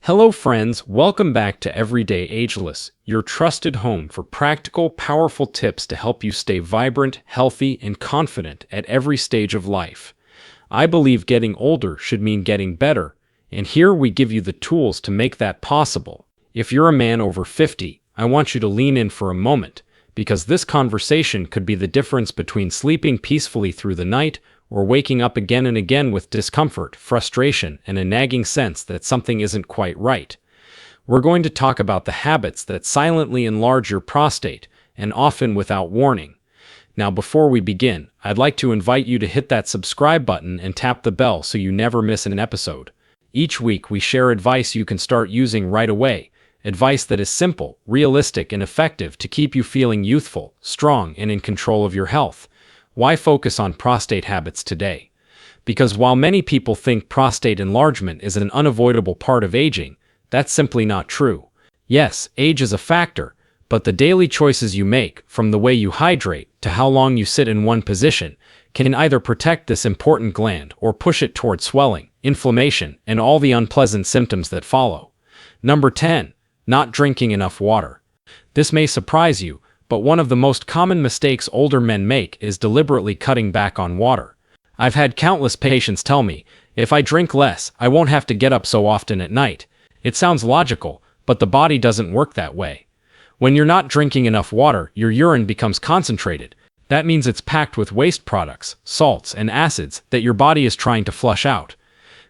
Hello friends, welcome back to Everyday Ageless, your trusted home for practical, powerful tips to help you stay vibrant, healthy, and confident at every stage of life. I believe getting older should mean getting better, and here we give you the tools to make that possible. If you're a man over 50, I want you to lean in for a moment, because this conversation could be the difference between sleeping peacefully through the night or waking up again and again with discomfort, frustration, and a nagging sense that something isn't quite right. We're going to talk about the habits that silently enlarge your prostate, and often without warning. Now, before we begin, I'd like to invite you to hit that subscribe button and tap the bell so you never miss an episode. Each week, we share advice you can start using right away, advice that is simple, realistic, and effective to keep you feeling youthful, strong, and in control of your health. Why focus on prostate habits today? Because while many people think prostate enlargement is an unavoidable part of aging, that's simply not true. Yes, age is a factor, but the daily choices you make, from the way you hydrate to how long you sit in one position, can either protect this important gland or push it toward swelling, inflammation, and all the unpleasant symptoms that follow. Number 10. Not drinking enough water. This may surprise you, but one of the most common mistakes older men make is deliberately cutting back on water. I've had countless patients tell me, if I drink less, I won't have to get up so often at night. It sounds logical, but the body doesn't work that way. When you're not drinking enough water, your urine becomes concentrated. That means it's packed with waste products, salts, and acids that your body is trying to flush out.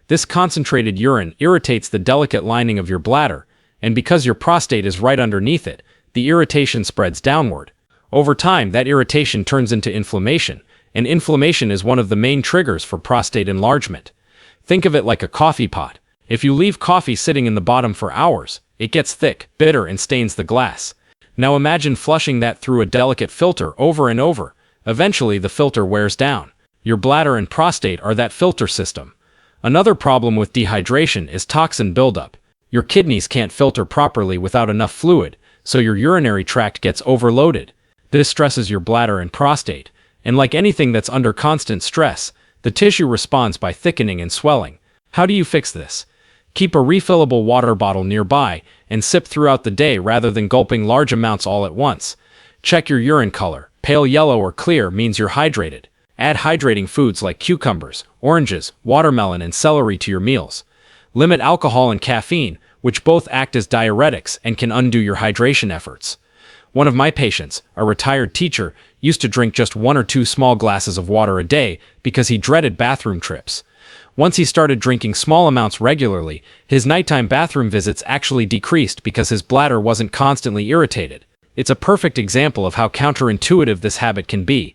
This concentrated urine irritates the delicate lining of your bladder, and because your prostate is right underneath it, the irritation spreads downward. Over time, that irritation turns into inflammation, and inflammation is one of the main triggers for prostate enlargement. Think of it like a coffee pot. If you leave coffee sitting in the bottom for hours, it gets thick, bitter, and stains the glass. Now imagine flushing that through a delicate filter over and over. Eventually, the filter wears down. Your bladder and prostate are that filter system. Another problem with dehydration is toxin buildup. Your kidneys can't filter properly without enough fluid, so your urinary tract gets overloaded. This stresses your bladder and prostate, and like anything that's under constant stress, the tissue responds by thickening and swelling. How do you fix this? Keep a refillable water bottle nearby and sip throughout the day rather than gulping large amounts all at once. Check your urine color. Pale yellow or clear means you're hydrated. Add hydrating foods like cucumbers, oranges, watermelon, and celery to your meals. Limit alcohol and caffeine, which both act as diuretics and can undo your hydration efforts. One of my patients, a retired teacher, used to drink just 1 or 2 small glasses of water a day because he dreaded bathroom trips. Once he started drinking small amounts regularly, his nighttime bathroom visits actually decreased because his bladder wasn't constantly irritated. It's a perfect example of how counterintuitive this habit can be.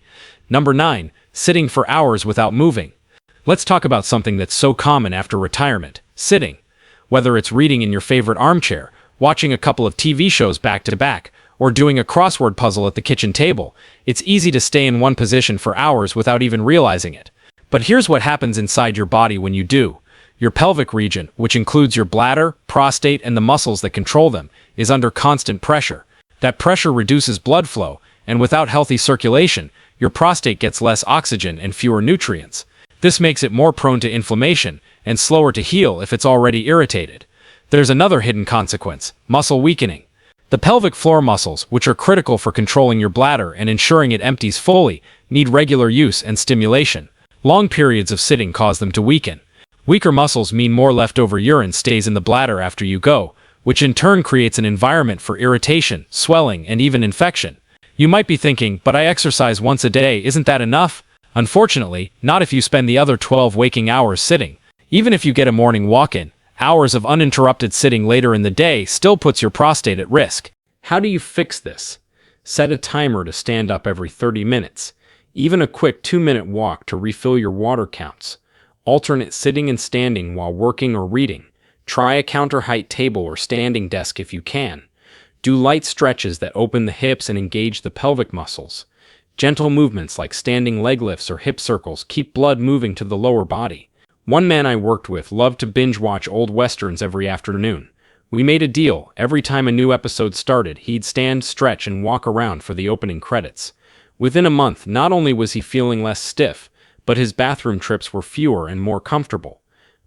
Number 9. Sitting for hours without moving. Let's talk about something that's so common after retirement: sitting. Whether it's reading in your favorite armchair, watching a couple of TV shows back to back, or doing a crossword puzzle at the kitchen table, it's easy to stay in one position for hours without even realizing it. But here's what happens inside your body when you do. Your pelvic region, which includes your bladder, prostate, and the muscles that control them, is under constant pressure. That pressure reduces blood flow, and without healthy circulation, your prostate gets less oxygen and fewer nutrients. This makes it more prone to inflammation and slower to heal if it's already irritated. There's another hidden consequence: muscle weakening. The pelvic floor muscles, which are critical for controlling your bladder and ensuring it empties fully, need regular use and stimulation. Long periods of sitting cause them to weaken. Weaker muscles mean more leftover urine stays in the bladder after you go, which in turn creates an environment for irritation, swelling, and even infection. You might be thinking, but I exercise once a day, isn't that enough? Unfortunately, not if you spend the other 12 waking hours sitting. Even if you get a morning walk-in, hours of uninterrupted sitting later in the day still puts your prostate at risk. How do you fix this? Set a timer to stand up every 30 minutes. Even a quick 2-minute walk to refill your water counts. Alternate sitting and standing while working or reading. Try a counter-height table or standing desk if you can. Do light stretches that open the hips and engage the pelvic muscles. Gentle movements like standing leg lifts or hip circles keep blood moving to the lower body. One man I worked with loved to binge watch old westerns every afternoon. We made a deal. Every time a new episode started, he'd stand, stretch, and walk around for the opening credits. Within a month, not only was he feeling less stiff, but his bathroom trips were fewer and more comfortable.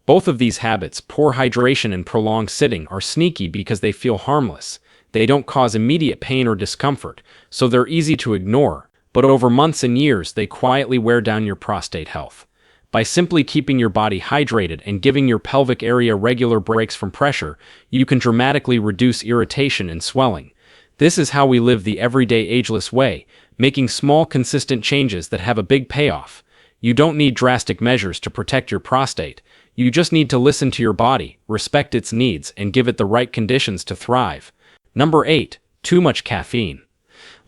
Both of these habits, poor hydration and prolonged sitting, are sneaky because they feel harmless. They don't cause immediate pain or discomfort, so they're easy to ignore, but over months and years they quietly wear down your prostate health. By simply keeping your body hydrated and giving your pelvic area regular breaks from pressure, you can dramatically reduce irritation and swelling. This is how we live the everyday ageless way, making small, consistent changes that have a big payoff. You don't need drastic measures to protect your prostate. You just need to listen to your body, respect its needs, and give it the right conditions to thrive. Number 8. Too much caffeine.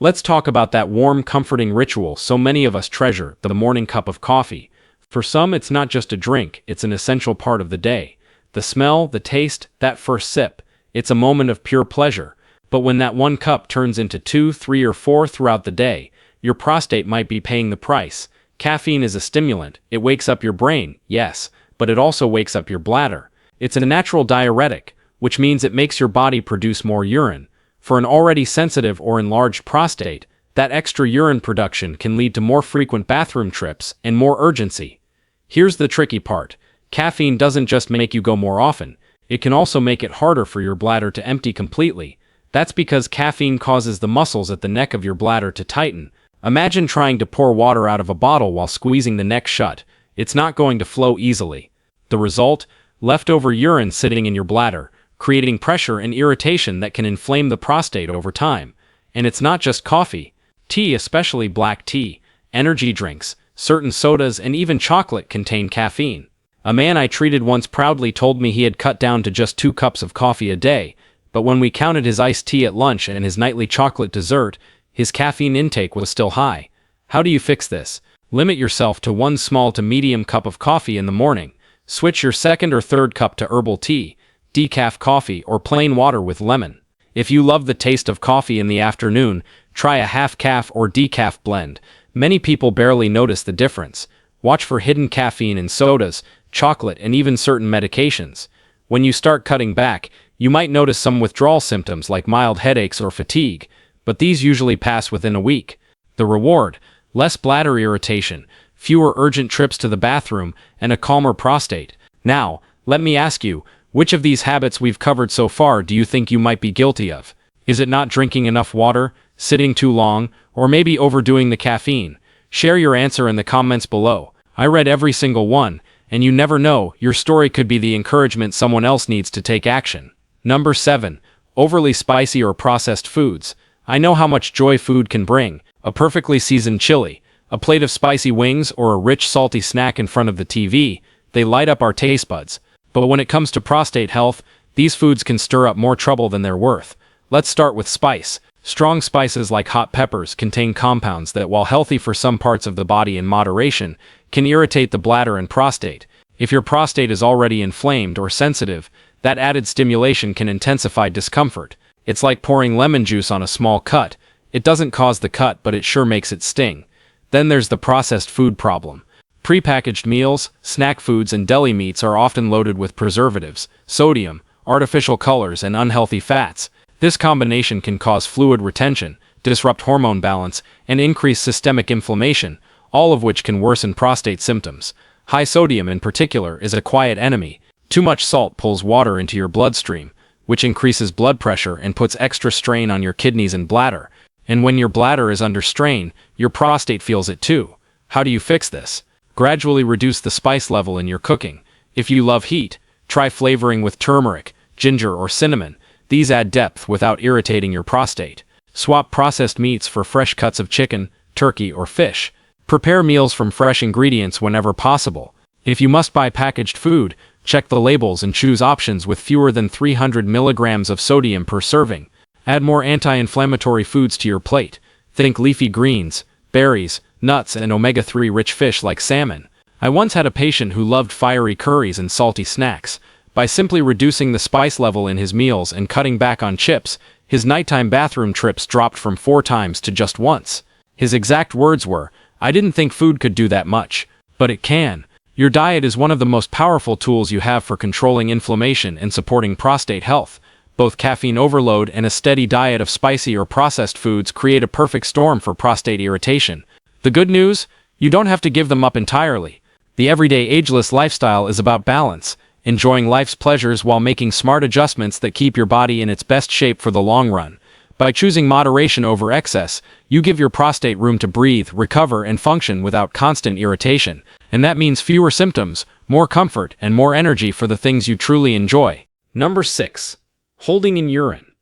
Let's talk about that warm, comforting ritual so many of us treasure, the morning cup of coffee. For some, it's not just a drink, it's an essential part of the day. The smell, the taste, that first sip, it's a moment of pure pleasure. But when that one cup turns into 2, 3, or 4 throughout the day, your prostate might be paying the price. Caffeine is a stimulant. It wakes up your brain, yes, but it also wakes up your bladder. It's a natural diuretic, which means it makes your body produce more urine. For an already sensitive or enlarged prostate, that extra urine production can lead to more frequent bathroom trips and more urgency. Here's the tricky part. Caffeine doesn't just make you go more often, it can also make it harder for your bladder to empty completely. That's because caffeine causes the muscles at the neck of your bladder to tighten. Imagine trying to pour water out of a bottle while squeezing the neck shut. It's not going to flow easily. The result? Leftover urine sitting in your bladder, creating pressure and irritation that can inflame the prostate over time. And it's not just coffee. Tea, especially black tea, energy drinks, certain sodas, and even chocolate contain caffeine. A man I treated once proudly told me he had cut down to just 2 cups of coffee a day, but when we counted his iced tea at lunch and his nightly chocolate dessert, his caffeine intake was still high. How do you fix this? Limit yourself to 1 small to medium cup of coffee in the morning. Switch your second or third cup to herbal tea, decaf coffee, or plain water with lemon. If you love the taste of coffee in the afternoon, try a half-calf or decaf blend. Many people barely notice the difference. Watch for hidden caffeine in sodas, chocolate, and even certain medications. When you start cutting back, you might notice some withdrawal symptoms like mild headaches or fatigue, but these usually pass within a week. The reward: less bladder irritation, fewer urgent trips to the bathroom, and a calmer prostate. Now, let me ask you, which of these habits we've covered so far do you think you might be guilty of? Is it not drinking enough water, sitting too long, or maybe overdoing the caffeine? Share your answer in the comments below. I read every single one, and you never know, your story could be the encouragement someone else needs to take action. Number 7. Overly spicy or processed foods. I know how much joy food can bring. A perfectly seasoned chili, a plate of spicy wings, or a rich salty snack in front of the TV, they light up our taste buds. But when it comes to prostate health, these foods can stir up more trouble than they're worth. Let's start with spice. Strong spices like hot peppers contain compounds that, while healthy for some parts of the body in moderation, can irritate the bladder and prostate. If your prostate is already inflamed or sensitive, that added stimulation can intensify discomfort. It's like pouring lemon juice on a small cut. It doesn't cause the cut, but it sure makes it sting. Then there's the processed food problem. Prepackaged meals, snack foods, and deli meats are often loaded with preservatives, sodium, artificial colors, and unhealthy fats. This combination can cause fluid retention, disrupt hormone balance, and increase systemic inflammation, all of which can worsen prostate symptoms. High sodium in particular is a quiet enemy. Too much salt pulls water into your bloodstream, which increases blood pressure and puts extra strain on your kidneys and bladder. And when your bladder is under strain, your prostate feels it too. How do you fix this? Gradually reduce the spice level in your cooking. If you love heat, try flavoring with turmeric, ginger, or cinnamon. These add depth without irritating your prostate. Swap processed meats for fresh cuts of chicken, turkey, or fish. Prepare meals from fresh ingredients whenever possible. If you must buy packaged food, check the labels and choose options with fewer than 300 milligrams of sodium per serving. Add more anti-inflammatory foods to your plate. Think leafy greens, berries, nuts, and omega-3 rich fish like salmon. I once had a patient who loved fiery curries and salty snacks. By simply reducing the spice level in his meals and cutting back on chips, his nighttime bathroom trips dropped from 4 times to just once. His exact words were, "I didn't think food could do that much, but it can." Your diet is one of the most powerful tools you have for controlling inflammation and supporting prostate health. Both caffeine overload and a steady diet of spicy or processed foods create a perfect storm for prostate irritation. The good news? You don't have to give them up entirely. The everyday ageless lifestyle is about balance, enjoying life's pleasures while making smart adjustments that keep your body in its best shape for the long run. By choosing moderation over excess, you give your prostate room to breathe, recover, and function without constant irritation. And that means fewer symptoms, more comfort, and more energy for the things you truly enjoy. Number 6. Holding in urine.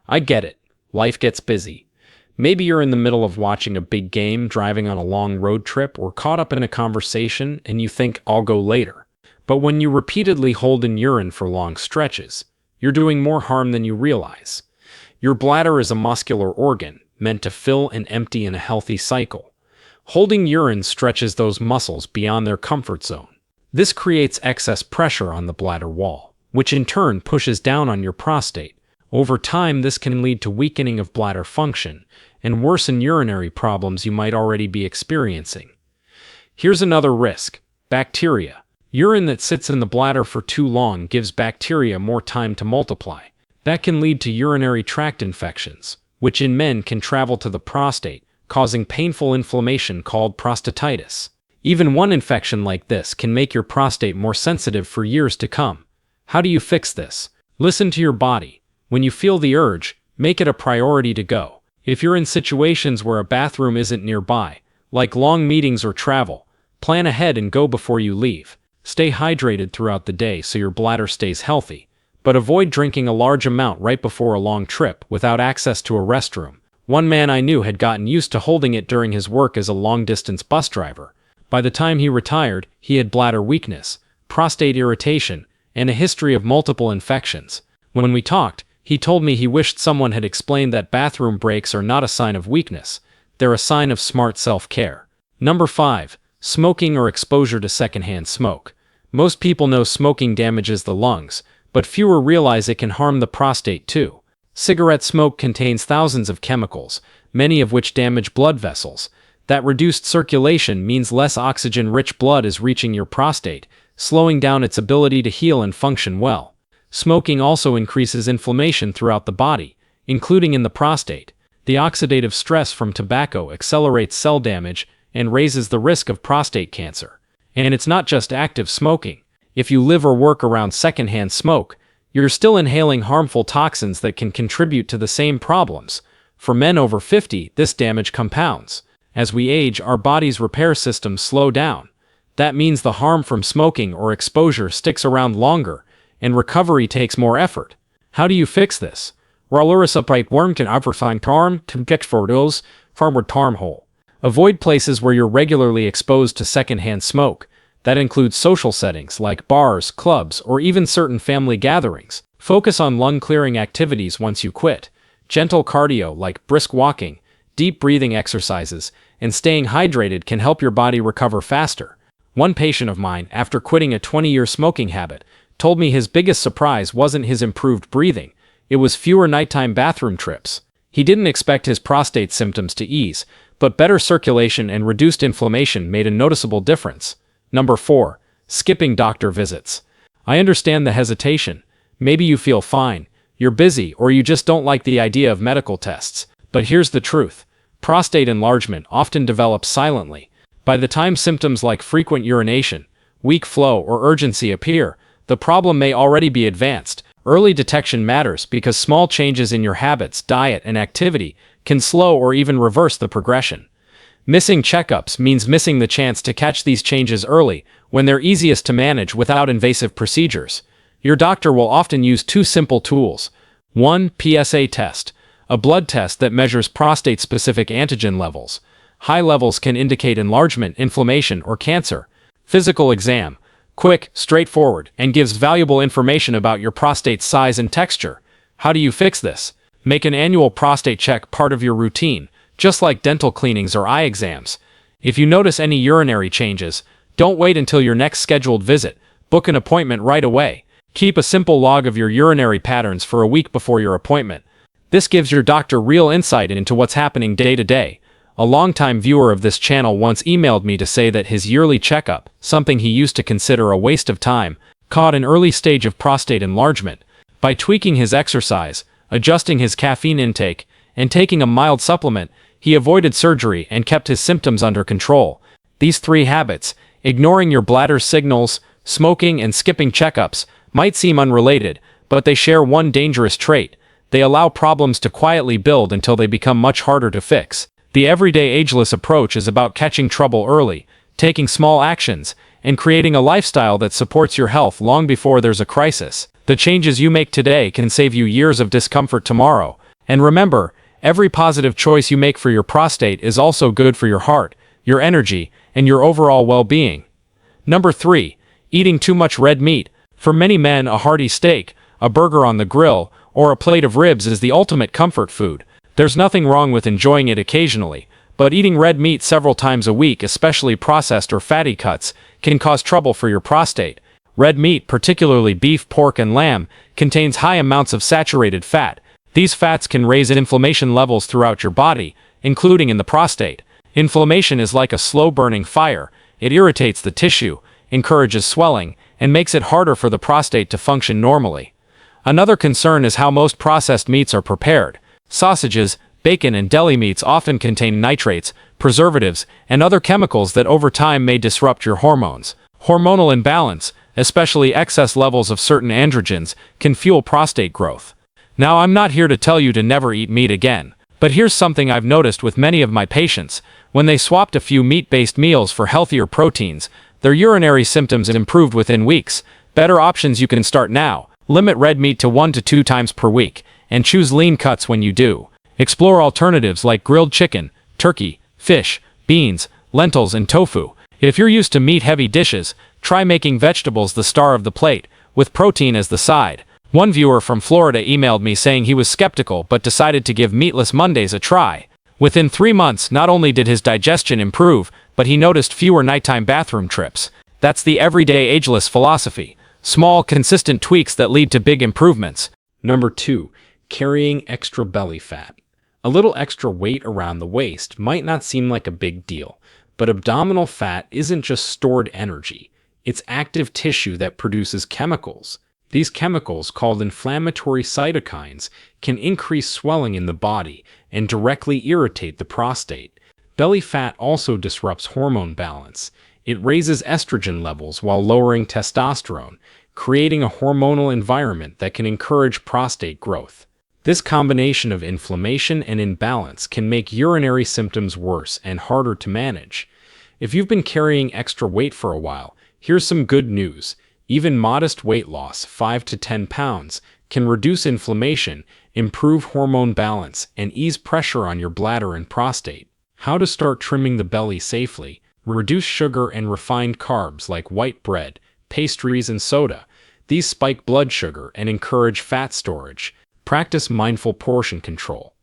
I get it. Life gets busy. Maybe you're in the middle of watching a big game, driving on a long road trip, or caught up in a conversation, and you think, I'll go later. But when you repeatedly hold in urine for long stretches, you're doing more harm than you realize. Your bladder is a muscular organ, meant to fill and empty in a healthy cycle. Holding urine stretches those muscles beyond their comfort zone. This creates excess pressure on the bladder wall, which in turn pushes down on your prostate. Over time, this can lead to weakening of bladder function and worsen urinary problems you might already be experiencing. Here's another risk: bacteria. Urine that sits in the bladder for too long gives bacteria more time to multiply. That can lead to urinary tract infections, which in men can travel to the prostate, causing painful inflammation called prostatitis. Even one infection like this can make your prostate more sensitive for years to come. How do you fix this? Listen to your body. When you feel the urge, make it a priority to go. If you're in situations where a bathroom isn't nearby, like long meetings or travel, plan ahead and go before you leave. Stay hydrated throughout the day so your bladder stays healthy, but avoid drinking a large amount right before a long trip without access to a restroom. One man I knew had gotten used to holding it during his work as a long-distance bus driver. By the time he retired, he had bladder weakness, prostate irritation, and a history of multiple infections. When we talked, he told me he wished someone had explained that bathroom breaks are not a sign of weakness. They're a sign of smart self-care. Number 5. Smoking or exposure to secondhand smoke. Most people know smoking damages the lungs, but fewer realize it can harm the prostate too. Cigarette smoke contains thousands of chemicals, many of which damage blood vessels. That reduced circulation means less oxygen-rich blood is reaching your prostate, slowing down its ability to heal and function well. Smoking also increases inflammation throughout the body, including in the prostate. The oxidative stress from tobacco accelerates cell damage and raises the risk of prostate cancer. And it's not just active smoking. If you live or work around secondhand smoke, you're still inhaling harmful toxins that can contribute to the same problems. For men over 50, this damage compounds. As we age, our body's repair systems slow down. That means the harm from smoking or exposure sticks around longer, and recovery takes more effort. How do you fix this? Avoid places where you're regularly exposed to secondhand smoke. That includes social settings like bars, clubs, or even certain family gatherings. Focus on lung-clearing activities once you quit. Gentle cardio like brisk walking, deep breathing exercises, and staying hydrated can help your body recover faster. One patient of mine, after quitting a 20-year smoking habit, told me his biggest surprise wasn't his improved breathing, it was fewer nighttime bathroom trips. He didn't expect his prostate symptoms to ease, but better circulation and reduced inflammation made a noticeable difference. Number 4. Skipping doctor visits. I understand the hesitation. Maybe you feel fine, you're busy, or you just don't like the idea of medical tests. But here's the truth. Prostate enlargement often develops silently. By the time symptoms like frequent urination, weak flow, or urgency appear, the problem may already be advanced. Early detection matters because small changes in your habits, diet, and activity can slow or even reverse the progression. Missing checkups means missing the chance to catch these changes early when they're easiest to manage without invasive procedures. Your doctor will often use 2 simple tools. 1. PSA test, a blood test that measures prostate-specific antigen levels. High levels can indicate enlargement, inflammation, or cancer. Physical exam, quick, straightforward, and gives valuable information about your prostate's size and texture. How do you fix this? Make an annual prostate check part of your routine, just like dental cleanings or eye exams. If you notice any urinary changes, don't wait until your next scheduled visit. Book an appointment right away. Keep a simple log of your urinary patterns for a week before your appointment. This gives your doctor real insight into what's happening day to day. A longtime viewer of this channel once emailed me to say that his yearly checkup, something he used to consider a waste of time, caught an early stage of prostate enlargement. By tweaking his exercise, adjusting his caffeine intake, and taking a mild supplement, he avoided surgery and kept his symptoms under control. These 3 habits, ignoring your bladder's signals, Smoking and skipping checkups might seem unrelated, but they share one dangerous trait. They allow problems to quietly build until they become much harder to fix. The everyday ageless approach is about catching trouble early, taking small actions, and creating a lifestyle that supports your health long before there's a crisis. The changes you make today can save you years of discomfort tomorrow. And remember, every positive choice you make for your prostate is also good for your heart, your energy, and your overall well-being. Number 3. Eating too much red meat. For many men, a hearty steak, a burger on the grill, or a plate of ribs is the ultimate comfort food. There's nothing wrong with enjoying it occasionally, but eating red meat several times a week, especially processed or fatty cuts, can cause trouble for your prostate. Red meat, particularly beef, pork, and lamb, contains high amounts of saturated fat. These fats can raise inflammation levels throughout your body, including in the prostate. Inflammation is like a slow-burning fire. It irritates the tissue, encourages swelling, and makes it harder for the prostate to function normally. Another concern is how most processed meats are prepared. Sausages, bacon, and deli meats often contain nitrates, preservatives, and other chemicals that over time may disrupt your hormones. Hormonal imbalance, especially excess levels of certain androgens, can fuel prostate growth. Now, I'm not here to tell you to never eat meat again, but here's something I've noticed with many of my patients. When they swapped a few meat-based meals for healthier proteins, their urinary symptoms improved within weeks. Better options you can start now. Limit red meat to 1 to 2 times per week, and choose lean cuts when you do. Explore alternatives like grilled chicken, turkey, fish, beans, lentils, and tofu. If you're used to meat-heavy dishes, try making vegetables the star of the plate, with protein as the side. One viewer from Florida emailed me saying he was skeptical but decided to give Meatless Mondays a try. Within 3 months, not only did his digestion improve, but he noticed fewer nighttime bathroom trips. That's the everyday ageless philosophy. Small, consistent tweaks that lead to big improvements. Number 2. Carrying extra belly fat. A little extra weight around the waist might not seem like a big deal, but abdominal fat isn't just stored energy. It's active tissue that produces chemicals. These chemicals, called inflammatory cytokines, can increase swelling in the body and directly irritate the prostate. Belly fat also disrupts hormone balance. It raises estrogen levels while lowering testosterone, creating a hormonal environment that can encourage prostate growth. This combination of inflammation and imbalance can make urinary symptoms worse and harder to manage. If you've been carrying extra weight for a while, here's some good news. Even modest weight loss, 5 to 10 pounds, can reduce inflammation, improve hormone balance, and ease pressure on your bladder and prostate. How to start trimming the belly safely. Reduce sugar and refined carbs like white bread, pastries, and soda. These spike blood sugar and encourage fat storage. Practice mindful portion control.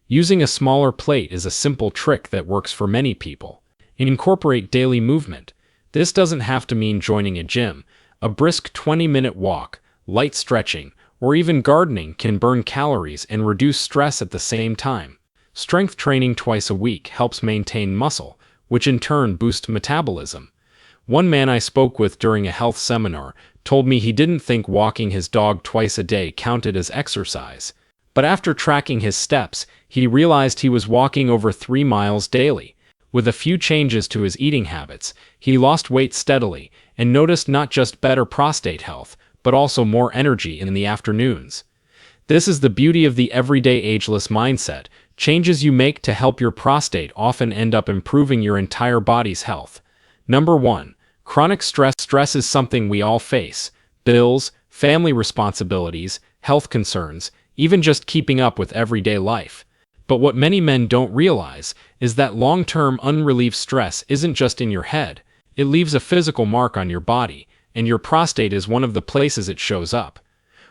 Using a smaller plate is a simple trick that works for many people. Incorporate daily movement. This doesn't have to mean joining a gym. A brisk 20-minute walk, light stretching, or even gardening can burn calories and reduce stress at the same time. Strength training twice a week helps maintain muscle, which in turn boosts metabolism. One man I spoke with during a health seminar told me he didn't think walking his dog twice a day counted as exercise. But after tracking his steps, he realized he was walking over 3 miles daily. With a few changes to his eating habits, he lost weight steadily and noticed not just better prostate health, but also more energy in the afternoons. This is the beauty of the everyday ageless mindset. Changes you make to help your prostate often end up improving your entire body's health. Number 1. Chronic stress. Stress is something we all face. Bills, family responsibilities, health concerns, even just keeping up with everyday life. But what many men don't realize is that long-term unrelieved stress isn't just in your head. It leaves a physical mark on your body, and your prostate is one of the places it shows up.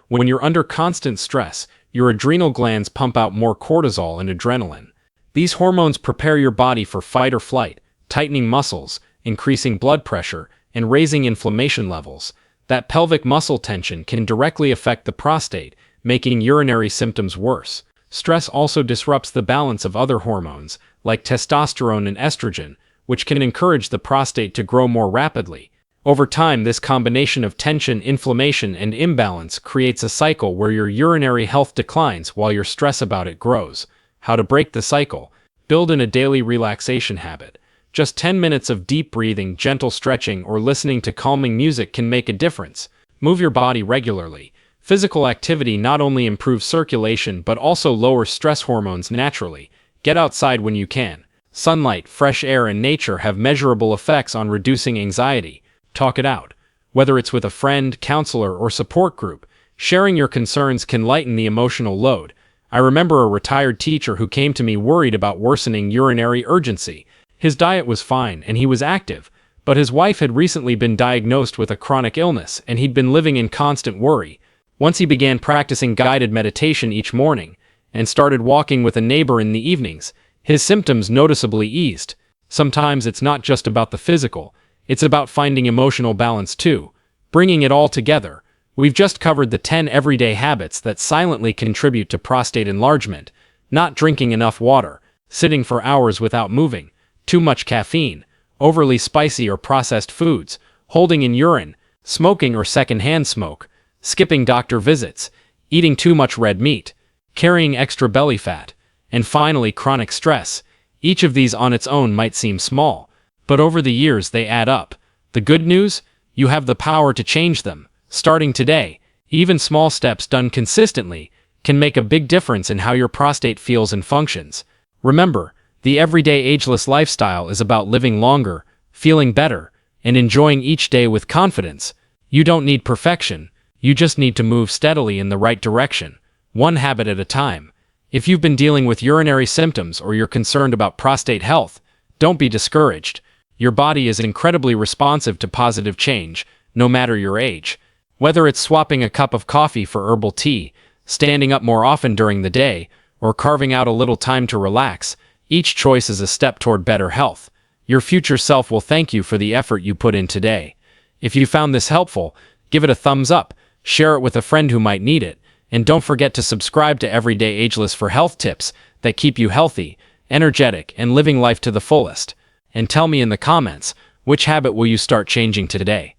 When you're under constant stress, your adrenal glands pump out more cortisol and adrenaline. These hormones prepare your body for fight or flight, tightening muscles, increasing blood pressure, and raising inflammation levels. That pelvic muscle tension can directly affect the prostate, making urinary symptoms worse. Stress also disrupts the balance of other hormones, like testosterone and estrogen, which can encourage the prostate to grow more rapidly. Over time, this combination of tension, inflammation, and imbalance creates a cycle where your urinary health declines while your stress about it grows. How to break the cycle? Build in a daily relaxation habit. Just 10 minutes of deep breathing, gentle stretching, or listening to calming music can make a difference. Move your body regularly. Physical activity not only improves circulation but also lowers stress hormones naturally. Get outside when you can. Sunlight, fresh air, and nature have measurable effects on reducing anxiety. Talk it out. Whether it's with a friend, counselor, or support group, sharing your concerns can lighten the emotional load. I remember a retired teacher who came to me worried about worsening urinary urgency. His diet was fine and he was active, but his wife had recently been diagnosed with a chronic illness and he'd been living in constant worry. Once he began practicing guided meditation each morning and started walking with a neighbor in the evenings, his symptoms noticeably eased. Sometimes it's not just about the physical, it's about finding emotional balance too, bringing it all together. We've just covered the 10 everyday habits that silently contribute to prostate enlargement: not drinking enough water, sitting for hours without moving, too much caffeine, overly spicy or processed foods, holding in urine, smoking or secondhand smoke, skipping doctor visits, eating too much red meat, carrying extra belly fat, and finally chronic stress. Each of these on its own might seem small, but over the years they add up. The good news? You have the power to change them. Starting today, even small steps done consistently can make a big difference in how your prostate feels and functions. Remember, the everyday ageless lifestyle is about living longer, feeling better, and enjoying each day with confidence. You don't need perfection, you just need to move steadily in the right direction, one habit at a time. If you've been dealing with urinary symptoms or you're concerned about prostate health, don't be discouraged. Your body is incredibly responsive to positive change, no matter your age. Whether it's swapping a cup of coffee for herbal tea, standing up more often during the day, or carving out a little time to relax, each choice is a step toward better health. Your future self will thank you for the effort you put in today. If you found this helpful, give it a thumbs up, share it with a friend who might need it, and don't forget to subscribe to Everyday Ageless for health tips that keep you healthy, energetic, and living life to the fullest. And tell me in the comments, which habit will you start changing today?